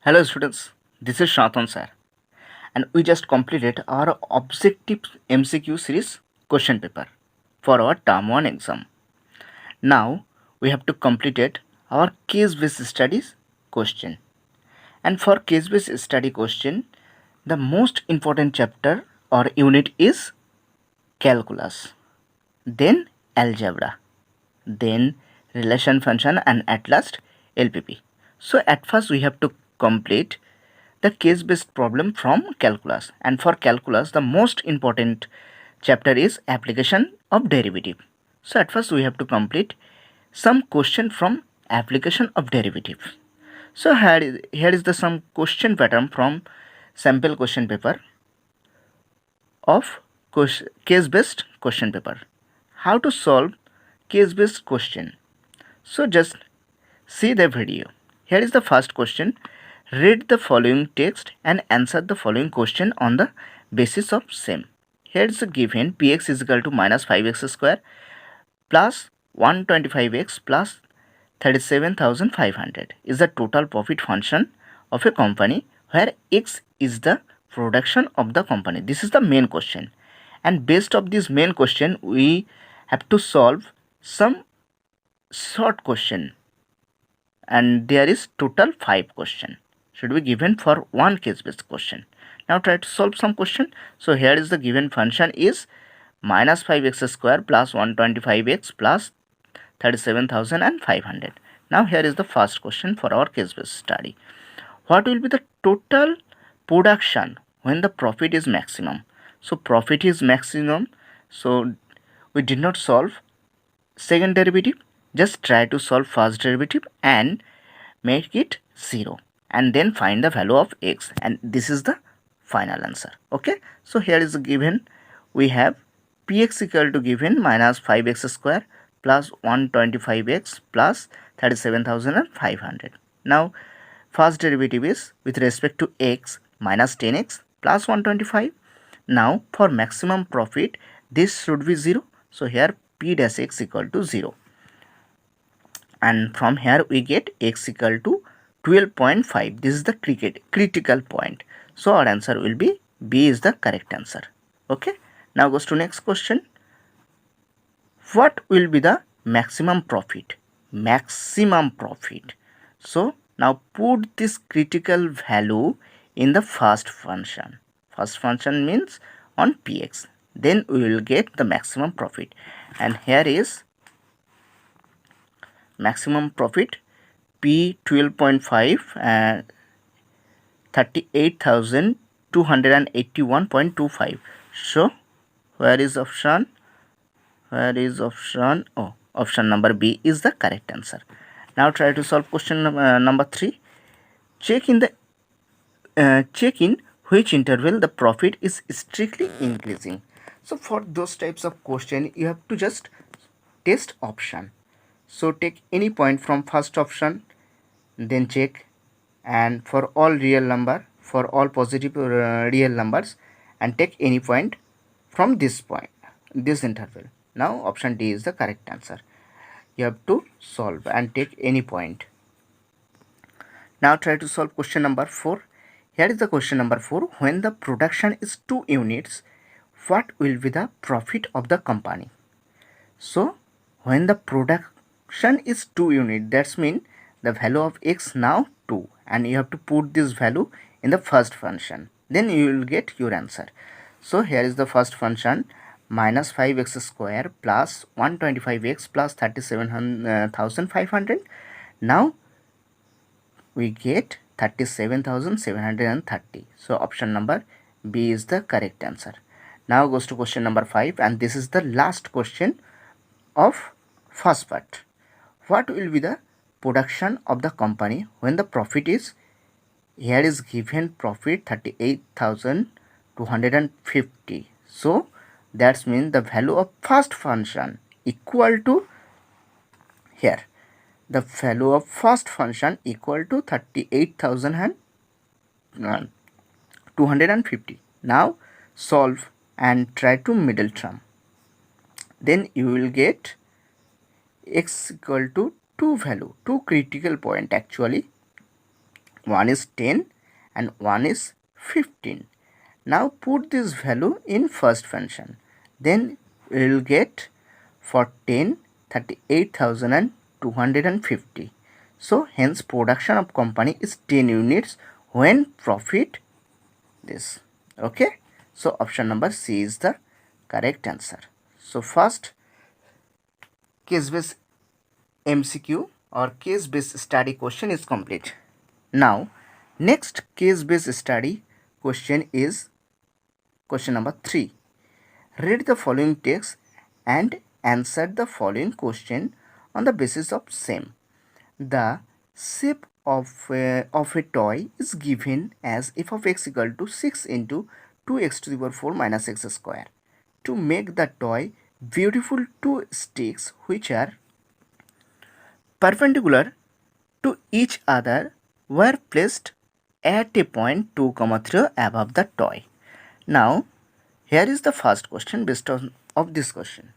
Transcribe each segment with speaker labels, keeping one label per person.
Speaker 1: Hello students, this is Shatan sir, and we just completed our objective MCQ series question paper for our term 1 exam. Now we have to complete it our case based studies question. And for case based study question, the most important chapter or unit is calculus, then algebra, then relation function, and at last LPP. So at first we have to complete the case based problem from calculus, and for calculus the most important chapter is application of derivative. So at first we have to complete some question from application of derivative. So here is the some question pattern from sample question paper of case based question paper. How to solve case based question? So just see the video. Here is the first question. Read the following text and answer the following question on the basis of same. Here is given px is equal to minus 5x square plus 125x plus 37,500 is the total profit function of a company where x is the production of the company. This is the main question, and based of this main question we have to solve some short question, and there is total 5 question should be given for one case based question. Now try to solve some question. So here is the given function is minus 5x square plus 125x plus 37,500. Now here is the first question for our case based study. What will be the total production when the profit is maximum? So profit is maximum, so we did not solve second derivative, just try to solve first derivative and make it 0 and then find the value of x, and this is the final answer. Okay, so here is given we have px equal to given minus 5x square plus 125x plus 37,500. Now first derivative is with respect to x minus 10x plus 125. Now for maximum profit this should be 0, so here p dash x equal to 0, and from here we get x equal to 12.5. This is the critical point, so our answer will be B is the correct answer. Okay, now goes to next question. What will be the maximum profit? So now put this critical value in the first function. First function means on px, then we will get the maximum profit, and here is maximum profit p 12.5 and 38,281.25. So where is option? Oh, option number B is the correct answer. Now try to solve question number 3. Check in which interval the profit is strictly increasing. So for those types of question you have to just test option. So take any point from first option, then check, and for all real number, for all positive real numbers, and take any point from this point, this interval. Now option D is the correct answer. You have to solve and take any point. Now try to solve question number 4. Here is the question number 4. When the production is 2 units, what will be the profit of the company? So when the production is 2 units, that's mean the value of x now 2, and you have to put this value in the first function, then you will get your answer. So here is the first function, minus 5x square plus 125x plus 37,500. Now we get 37,730. So option number B is the correct answer. Now goes to question number 5, and this is the last question of first part. What will be the production of the company when the profit is, here is given profit 38,250. So that's mean the value of first function equal to, here the value of first function equal to 38,250. Now solve and try to middle term, then you will get x equal to 2 value, 2 critical point actually one is 10 and one is 15. Now put this value in first function. Then we will get for 10 38,250. So hence production of company is 10 units when profit this. Okay. So option number C is the correct answer. So first case based MCQ or case based study question is complete. Now next case based study question is question number 3. Read the following text and answer the following question on the basis of same. The shape of a toy is given as f of x equal to 6 into 2x to the power 4 minus x square. To make the toy beautiful, two sticks which are perpendicular to each other were placed at a point 2, 3 above the toy. Now here is the first question based on of this question.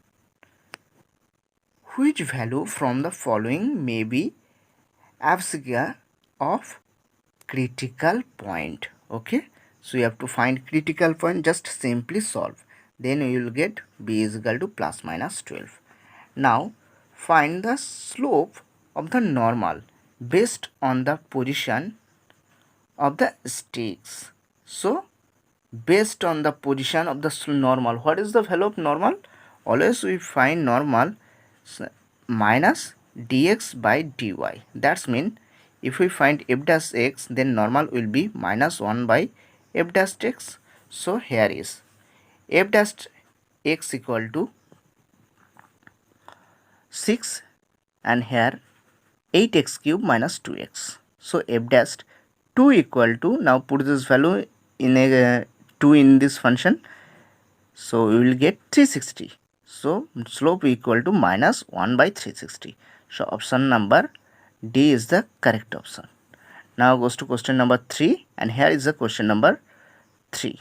Speaker 1: Which value from the following may be abscissa of critical point? Okay, so you have to find critical point, just simply solve, then you will get b is equal to plus minus 12. Now find the slope of the normal based on the position of the sticks. So based on the position of the normal, what is the value of normal? Always we find normal minus dx by dy. That's mean if we find f dash x, then normal will be minus 1 by f dash x. So here is f dash x equal to 6 and here 8x cube minus 2x. So f dash 2 equal to, now put this value in a 2 in this function, so we will get 360. So slope equal to minus 1 by 360. So option number D is the correct option. Now goes to question number 3, and here is the question number 3.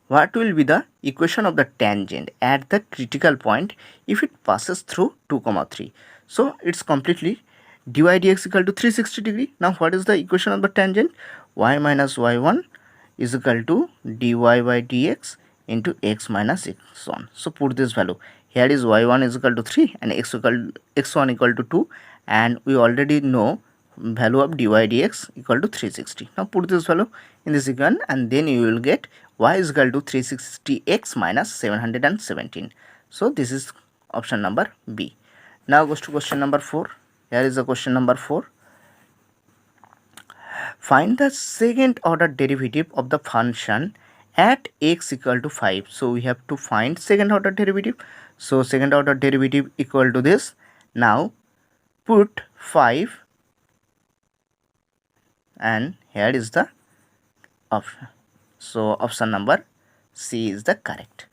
Speaker 1: What will be the equation of the tangent at the critical point if it passes through 2, 3? So it's completely dy dx equal to 360 degree. Now what is the equation of the tangent? Y minus y1 is equal to dy by dx into x minus x1. So put this value. Here is y1 is equal to 3 and x1 equal to 2, and we already know value of dy dx equal to 360. Now put this value in this equation and then you will get y is equal to 360x minus 717. So this is option number B. Now goes to question number 4. Here is the question number 4. Find the second order derivative of the function at x equal to 5. So we have to find second order derivative. So second order derivative equal to this. Now put 5 and here is the option. So option number C is the correct.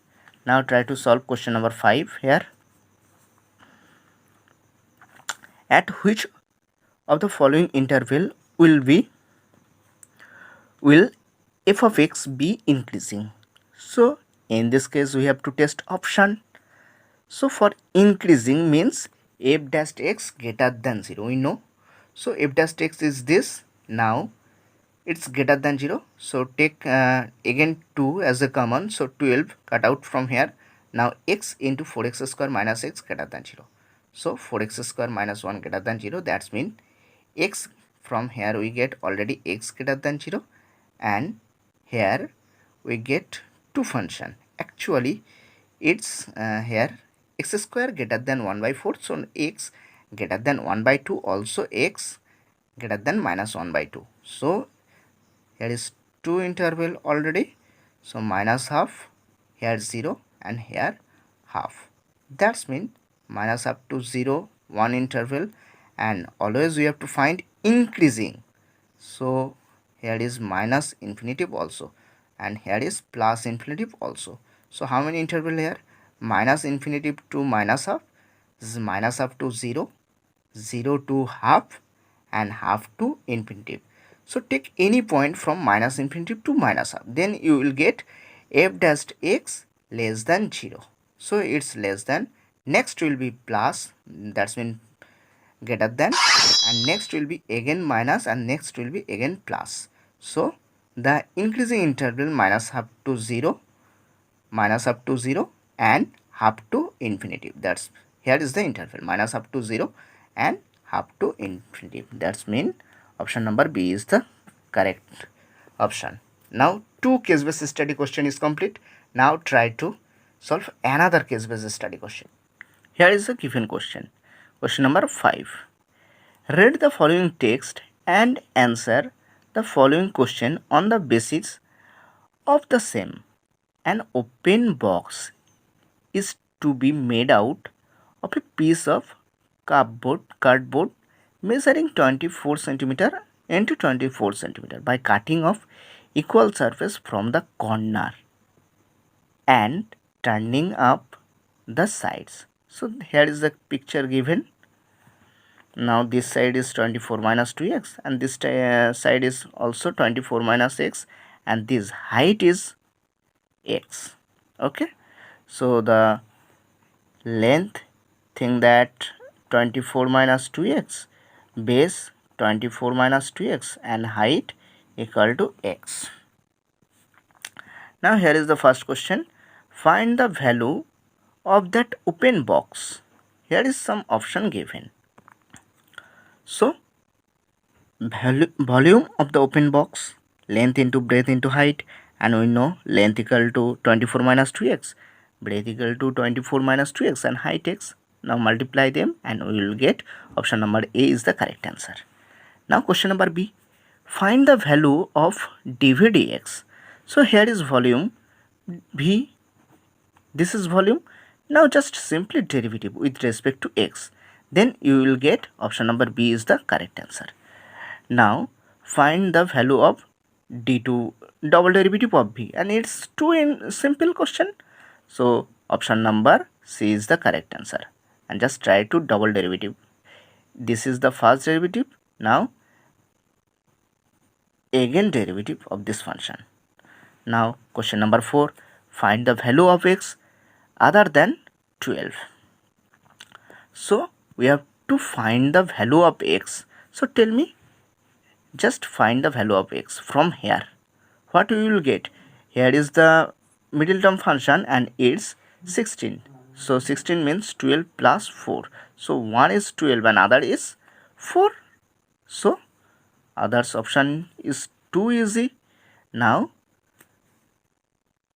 Speaker 1: Now try to solve question number 5 here. At which of the following interval will f of x be increasing? So in this case we have to test option. So for increasing means f dash x greater than 0, we know. So f dash x is this. Now it's greater than 0, so take again 2 as a common, so 12 cut out from here. Now x into 4x square minus x greater than 0. So 4x square minus 1 greater than 0, that's mean x, from here we get already x greater than 0, and here we get two function. Actually it's here x square greater than 1 by 4, so x greater than 1 by 2, also x greater than minus 1 by 2. So here is two interval already, so minus half, here 0 and here half. That's mean minus up to 0, one interval, and always we have to find increasing. So here is minus infinitive also, and here is plus infinitive also. So how many interval here? Minus infinitive to minus half. This is minus up to 0, 0 to half, and half to infinitive. So take any point from minus infinitive to minus half, then you will get f dash x less than 0. So it's less than, next will be plus, that's mean greater than, and next will be again minus, and next will be again plus. So the increasing interval minus up to 0, minus up to 0 and up to infinity. That's here is the interval minus up to 0 and up to infinity. That's mean option number B is the correct option. Now two case based study question is complete. Now try to solve another case based study question. Here is a given question. Question number 5. Read the following text and answer the following question on the basis of the same. An open box is to be made out of a piece of cardboard measuring 24 cm into 24 cm by cutting off equal surface from the corner and turning up the sides. So here is the picture given. Now this side is 24 minus 2x and this side is also 24 minus x, and this height is x. Okay, so the length, think that 24 minus 2x, base 24 minus 2x, and height equal to x. Now here is the first question. Find the value of that open box. Here is some option given. So volume of the open box, length into breadth into height, and we know length equal to 24 minus 2x, breadth equal to 24 minus 2x, and height x. Now multiply them and we will get option number A is the correct answer. Now question number B. Find the value of dv dx. So here is volume V, this is volume. Now just simply derivative with respect to x. Then you will get option number B is the correct answer. Now find the value of d2, double derivative of v, and it's too in simple question. So option number C is the correct answer, and just try to double derivative. This is the first derivative. Now again derivative of this function. Now question number 4. Find the value of x other than 12. So we have to find the value of x. So tell me, just find the value of x from here. What we will get? Here is the middle term function and it's 16. So 16 means 12 plus 4. So one is 12 and other is 4. So others option is too easy. Now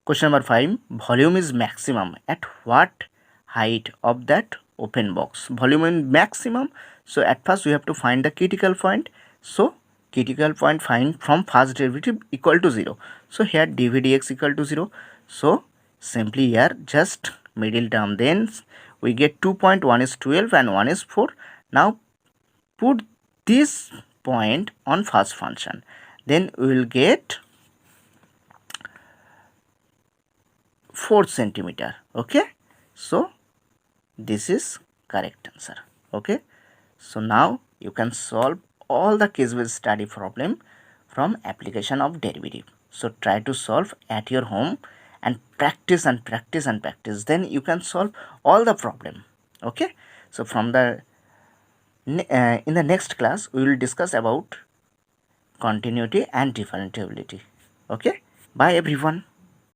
Speaker 1: question number 5. Volume is maximum at what height of that open box? Volume is maximum. So at first we have to find the critical point. So critical point find from first derivative equal to 0. So here dv dx equal to 0. So simply here just middle term. Then we get 2 point, one is 12 and one is 4. Now put this point on first function. Then we will get 4 centimeter. Okay. So this is correct answer. Okay. So now you can solve all the case-based study problem from application of derivative. So try to solve at your home and practice and practice and practice. Then you can solve all the problem. Okay. So from the in the next class we will discuss about continuity and differentiability. Okay. Bye everyone.